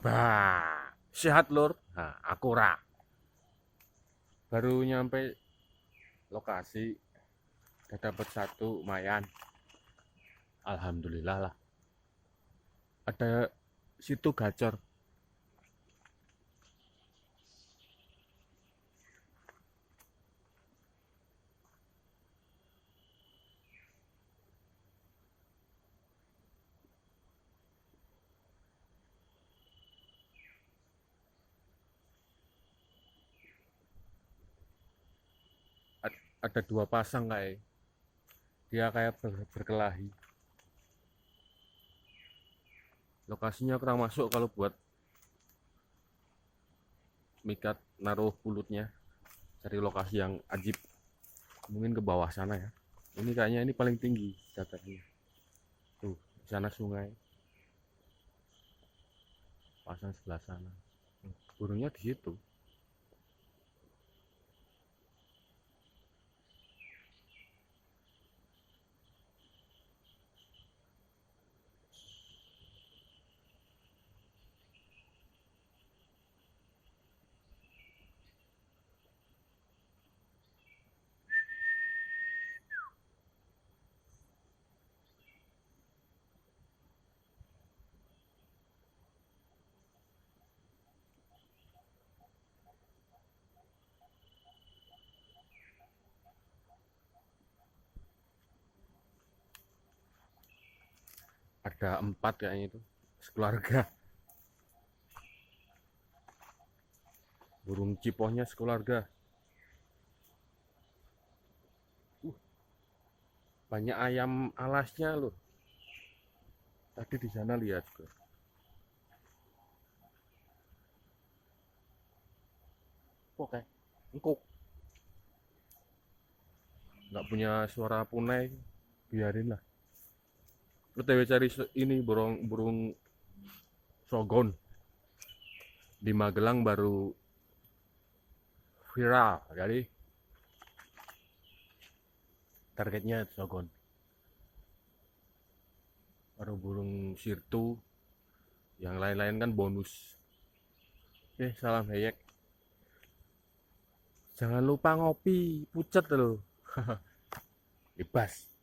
Bah, sehat lur. Nah, aku ora. Baru nyampe lokasi, udah dapat satu lumayan. Alhamdulillah lah. Ada situ gacor. Ada dua pasang kayak dia kayak berkelahi. Lokasinya kurang masuk kalau buat mikat naruh pulutnya. Cari lokasi yang ajib, mungkin ke bawah sana ya. Ini kayaknya ini paling tinggi datarannya. Tuh, di sana sungai, pasang sebelah sana. Burungnya di situ. Ada 4 kayaknya itu, sekeluarga. Burung cipohnya sekeluarga. Banyak ayam alasnya loh. Tadi di sana lihat juga. Oke, engkuk. Nggak punya suara punai, biarin lah. OTW cari ini burung sogon di Magelang baru viral, jadi targetnya sogon. Baru burung sirtu, yang lain-lain kan bonus. Oke, salam heyek. Jangan lupa ngopi, pucet loh. Bebas.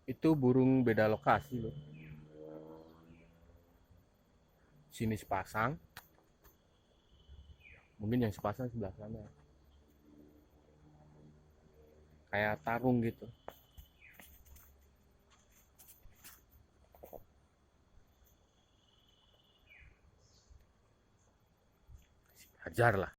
Itu burung beda lokasi loh. Sini sepasang, mungkin yang sepasang sebelah sana. Kayak tarung gitu. Hajar lah.